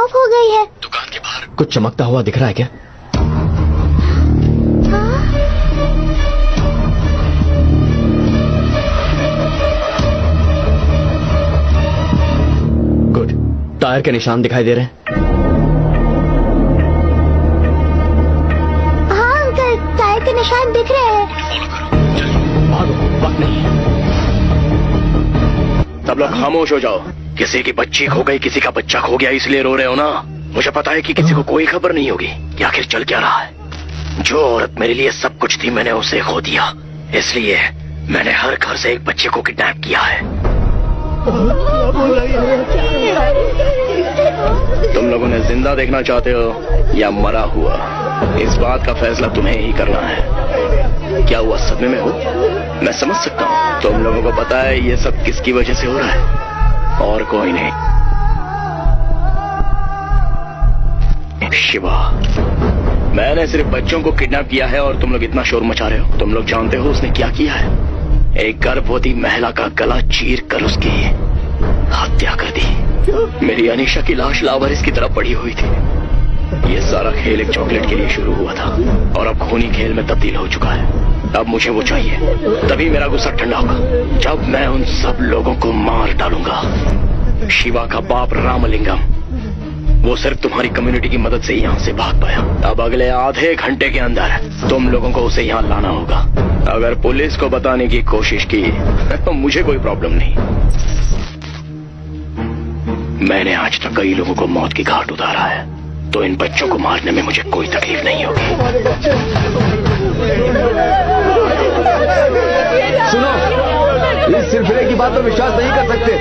Of हो गई है। दुकान के बाहर कुछ चमकता हुआ दिख रहा है क्या? गुड, टायर के निशान दिखाई दे रहे हैं। हाँ अंकल, टायर के निशान दिख रहे हैं। फॉलो करो, चलो भागो, वक्त नहीं है। सब लोग खामोश हो जाओ। किसी की बच्ची खो गई, किसी का बच्चा खो गया, इसलिए रो रहे हो ना? मुझे पता है कि किसी को कोई खबर नहीं होगी कि आखिर चल क्या रहा है। जो औरत मेरे लिए सब कुछ थी, मैंने उसे खो दिया। इसलिए मैंने हर घर से एक बच्चे को किडनैप किया है। तुम लोगों ने जिंदा देखना चाहते हो या मरा हुआ? इस बात का फैसला तुम्हें ही करना है। क्या हुआ, सदमे में हो? मैं समझ सकता हूँ। तुम लोगों को पता है ये सब किसकी वजह से हो रहा है, और कोई नहीं। शिवा, मैंने सिर्फ बच्चों को किडनैप किया है और तुम लोग इतना शोर मचा रहे हो। तुम लोग जानते हो उसने क्या किया है? एक गर्भवती महिला का गला चीर कर उसकी हत्या कर दी। मेरी अनीशा की लाश लावारिस की तरह पड़ी हुई थी। ये सारा खेल एक चॉकलेट के लिए शुरू हुआ था और अब खूनी खेल में तब्दील हो चुका है। अब मुझे वो चाहिए, तभी मेरा गुस्सा ठंडा होगा, जब मैं उन सब लोगों को मार डालूंगा। शिवा का बाप रामलिंगम, वो सिर्फ तुम्हारी कम्युनिटी की मदद से यहाँ से भाग पाया। अब अगले आधे घंटे के अंदर तुम लोगों को उसे यहाँ लाना होगा। अगर पुलिस को बताने की कोशिश की तो मुझे कोई प्रॉब्लम नहीं। मैंने आज तक कई लोगों को मौत की घाट उतारा है, तो इन बच्चों को मारने में मुझे कोई तकलीफ नहीं होगी। सुनो, इस सिलसिले की बात पर विश्वास नहीं कर सकते।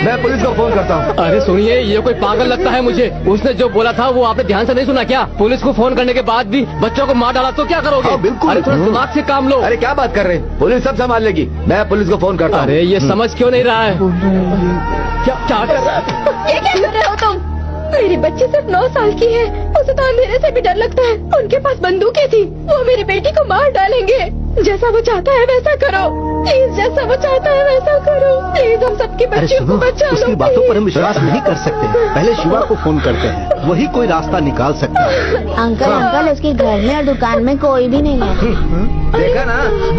मैं पुलिस को फोन करता हूँ। अरे सुनिए, ये कोई पागल लगता है मुझे। उसने जो बोला था वो आपने ध्यान से नहीं सुना क्या? पुलिस को फोन करने के बाद भी बच्चों को मार डाला तो क्या करोगे? हाँ, बिल्कुल। अरे थोड़ा दिमाग से काम लो। अरे क्या बात कर रहे हैं, पुलिस सब संभाल लेगी। मैं पुलिस को फोन करता हूँ। अरे ये समझ क्यों नहीं रहा है? क्या कर रहा है? ये क्या कर रहे हो तुम? मेरी बच्ची सिर्फ 9 साल की है, उसे तो अंधेरे से भी डर लगता है। उनके पास बंदूकें थी, वो मेरी बेटी को मार डालेंगे। जैसा वो चाहता है वैसा करो प्लीज, जैसा वो चाहता है वैसा करो प्लीज। हम सबकी बच्चियों को बचा लो। उसकी बातों पर हम विश्वास नहीं कर सकते। पहले शिवा को फोन करते हैं, वही कोई रास्ता निकाल सकता है। अंकल, उसके घर में और दुकान में कोई भी नहीं है। देखा ना,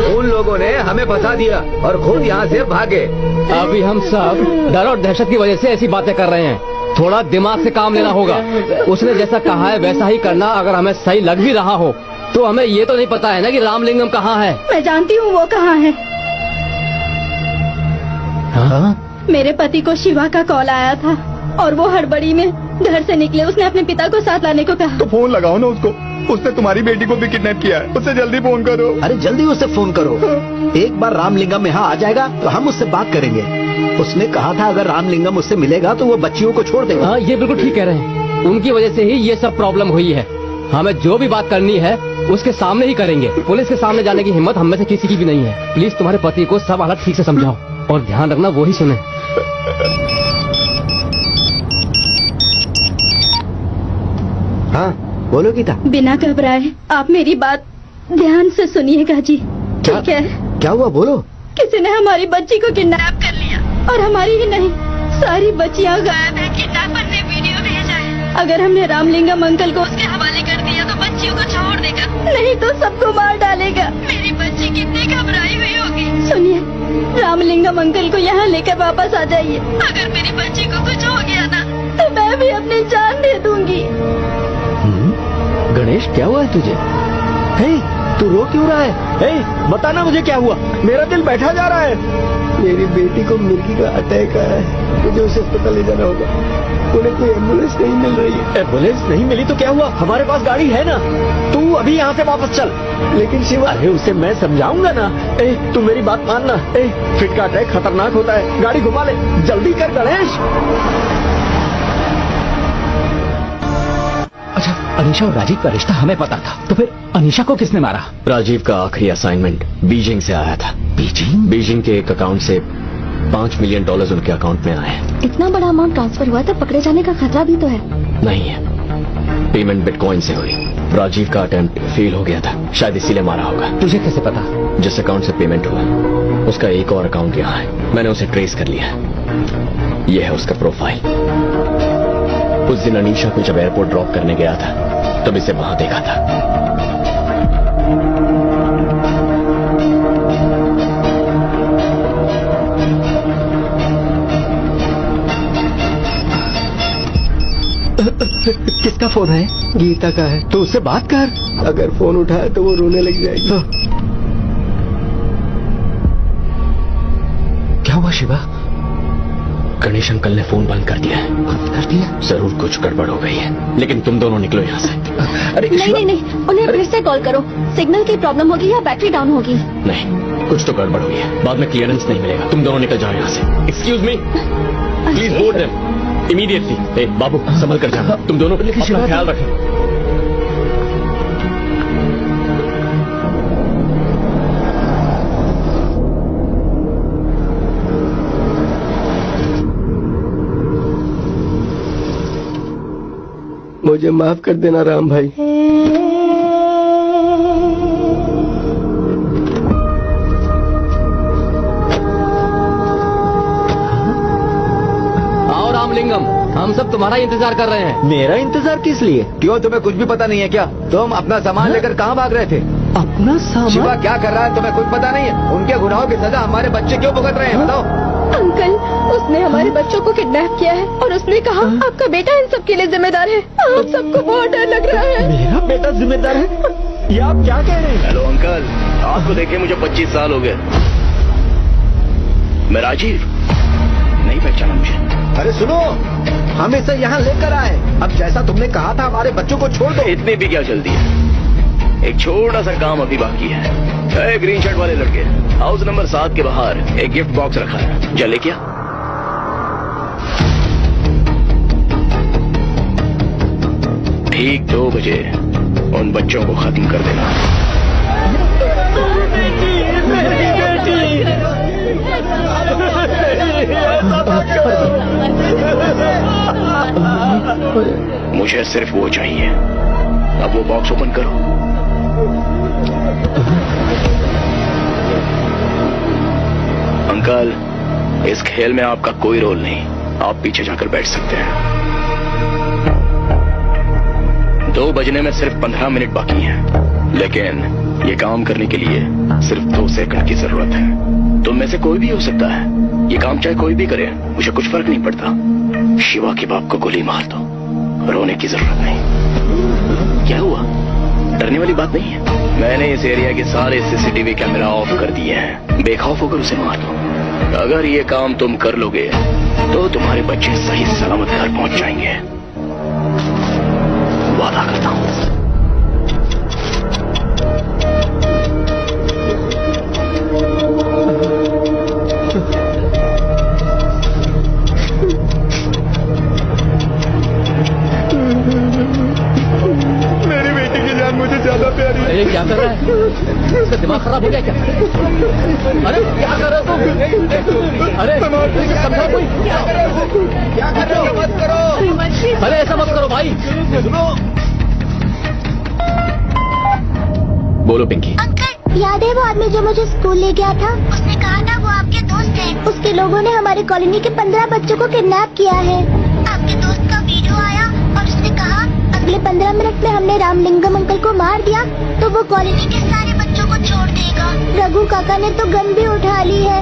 उन लोगों ने हमें फंसा दिया और खुद यहाँ से भागे। अभी हम सब डर और दहशत की वजह से ऐसी बातें कर रहे हैं। थोड़ा दिमाग से काम लेना होगा। उसने जैसा कहा है वैसा ही करना। अगर हमें सही लग भी रहा हो तो हमें ये तो नहीं पता है ना कि रामलिंगम कहाँ है। मैं जानती हूँ वो कहाँ है। हाँ? मेरे पति को शिवा का कॉल आया था और वो हड़बड़ी में घर से निकले। उसने अपने पिता को साथ लाने को कहा। तो फोन लगाओ ना उसको, उसने तुम्हारी बेटी को भी किडनैप किया है। उससे जल्दी फोन करो। अरे जल्दी उसे फोन करो। एक बार रामलिंगम यहाँ आ जाएगा तो हम उससे बात करेंगे। उसने कहा था अगर रामलिंगम उससे मिलेगा तो वो बच्चियों को छोड़ देगा। हाँ, ये बिल्कुल ठीक कह रहे हैं। उनकी वजह से ही ये सब प्रॉब्लम हुई है। हमें जो भी बात करनी है उसके सामने ही करेंगे। पुलिस के सामने जाने की हिम्मत हम में से किसी की भी नहीं है। प्लीज तुम्हारे पति को सब हालत ठीक से समझाओ और ध्यान रखना वो ही सुने। हाँ बोलो गीता। बिना घबराए आप मेरी बात ध्यान से सुनिएगा जी, ठीक है? क्या हुआ, बोलो। किसी ने हमारी बच्ची को किडनैप कर लिया और हमारी ही नहीं, सारी बच्चियाँ गायब है। किडनैपर ने वीडियो भेजा है। अगर हमने रामलिंगम अंकल को उसके हवाले कर दिया तो बच्चियों को छोड़ देगा, नहीं तो सबको मार डालेगा। मेरी बच्ची कितनी घबराई हुई होगी। सुनिए, रामलिंगम अंकल को यहाँ लेकर वापस आ जाइए। अगर मेरी बच्ची को कुछ हो गया ना तो मैं भी अपनी जान दे दूंगी। गणेश, क्या हुआ है तुझे? हे, तू रो क्यों रहा है? हे, बताना मुझे क्या हुआ। मेरा दिल बैठा जा रहा है। मेरी बेटी को मिर्गी का अटैक आया है, मुझे उसे अस्पताल ले जाना होगा। उन्हें कोई एम्बुलेंस नहीं मिल रही है। एम्बुलेंस नहीं मिली तो क्या हुआ, हमारे पास गाड़ी है ना। तू अभी यहाँ से वापस चल। लेकिन शिवा, अरे उसे मैं समझाऊंगा ना। तू मेरी बात मानना। फिट का अटैक खतरनाक होता है, गाड़ी घुमा ले, जल्दी कर गणेश। अच्छा, अनीशा और राजीव का रिश्ता हमें पता था, तो फिर अनीशा को किसने मारा? राजीव का आखिरी असाइनमेंट बीजिंग से आया था। बीजिंग के एक अकाउंट से $5 मिलियन उनके अकाउंट में आए हैं। इतना बड़ा अमाउंट ट्रांसफर हुआ तो पकड़े जाने का खतरा भी तो है। नहीं है, पेमेंट बिटकॉइन से हुई। राजीव का अटेम्प्ट फेल हो गया था, शायद इसीलिए मारा होगा। तुझे कैसे पता? जिस अकाउंट से पेमेंट हुआ उसका एक और अकाउंट यहाँ है। मैंने उसे ट्रेस कर लिया। यह है उसका प्रोफाइल। उस दिन अनीशा को जब एयरपोर्ट ड्रॉप करने गया था तब इसे वहां देखा था। किसका फोन है? गीता का है। तो उससे बात कर। अगर फोन उठाए तो वो रोने लग जाएगी। क्या हुआ शिवा? गणेश अंकल ने फोन बंद कर दिया है। बंद कर दिया? जरूर कुछ गड़बड़ हो गई है, लेकिन तुम दोनों निकलो यहाँ से। अरे नहीं नहीं नहीं, उन्हें फिर से कॉल करो। सिग्नल की प्रॉब्लम होगी या बैटरी डाउन होगी। नहीं, कुछ तो गड़बड़ हुई है, बाद में क्लियरेंस नहीं मिलेगा। तुम दोनों निकल जाओ यहाँ से। Excuse me, please board them immediately. बाबू संभल कर जाना। तुम दोनों अपना ख्याल रखें। मुझे माफ कर देना राम भाई। आओ रामलिंगम, हम सब तुम्हारा ही इंतजार कर रहे हैं। मेरा इंतजार किस लिए? क्यों, तुम्हें कुछ भी पता नहीं है क्या? तुम अपना सामान लेकर कहाँ भाग रहे थे? अपना शिवा सामान? क्या कर रहा है तुम्हें कुछ पता नहीं है? उनके गुनाहों की सजा हमारे बच्चे क्यों भुगत रहे हैं, बताओ। अंकल, उसने हमारे बच्चों को किडनैप किया है और उसने कहा आपका बेटा इन सब के लिए जिम्मेदार है। आप सबको बहुत डर लग रहा है। मेरा बेटा जिम्मेदार है? ये आप क्या कह रहे हैं? हेलो अंकल, आपको देखे मुझे 25 साल हो गए। मैं राजीव, नहीं पहचाना मुझे? अरे सुनो, हम इसे यहाँ लेकर आए। अब जैसा तुमने कहा था हमारे बच्चों को छोड़ दो। इतनी भी क्या जल्दी है? एक छोटा सा काम अभी बाकी है। ग्रीन शर्ट वाले लड़के, हाउस नंबर 7 के बाहर एक गिफ्ट बॉक्स रखा है, जले क्या? ठीक 2 बजे उन बच्चों को खत्म कर देना। मुझे सिर्फ वो चाहिए। अब वो बॉक्स ओपन करो। अंकल, इस खेल में आपका कोई रोल नहीं, आप पीछे जाकर बैठ सकते हैं। 2 बजने में सिर्फ 15 मिनट बाकी हैं, लेकिन ये काम करने के लिए सिर्फ 2 सेकंड की जरूरत है। तुम में से कोई भी हो सकता है, ये काम चाहे कोई भी करे, मुझे कुछ फर्क नहीं पड़ता। शिवा के बाप को गोली मार दो, रोने की जरूरत नहीं। क्या हुआ? डरने वाली बात नहीं है। मैंने इस एरिया के सारे सीसीटीवी कैमरा ऑफ कर दिए हैं। बेखौफ होकर उसे मार दो। अगर ये काम तुम कर लोगे तो तुम्हारे बच्चे सही सलामत घर पहुंच जाएंगे, वादा करता हूं। मेरी बेटी की जान मुझे ज्यादा प्यारी है। अरे क्या कर रहा है? उसका दिमाग खराब हो गया क्या? अरे क्या कर रहे हो तुम? अरे समझा कोई? क्या कर रहे हो? मत करो। अरे ऐसा मत करो भाई। सुनो, बोलो पिंकी। अंकल, याद है वो आदमी जो मुझे स्कूल ले गया था? उसने कहा था वो आपके दोस्त हैं। उसके लोगों ने हमारे कॉलोनी के 15 बच्चों को किडनैप किया है। आपके दोस्त का वीडियो आया और उसने कहा अगले 15 मिनट में हमने रामलिंगम अंकल को मार दिया तो वो कॉलोनी के सारे बच्चों को छोड़ देगा। रघु काका ने तो गन भी उठा ली है।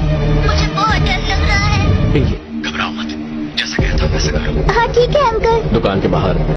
मुझे बहुत डर लग रहा है। पिंकी, घबराओ मत, जैसा कहता वैसा करो। हाँ ठीक है अंकल। दुकान के बाहर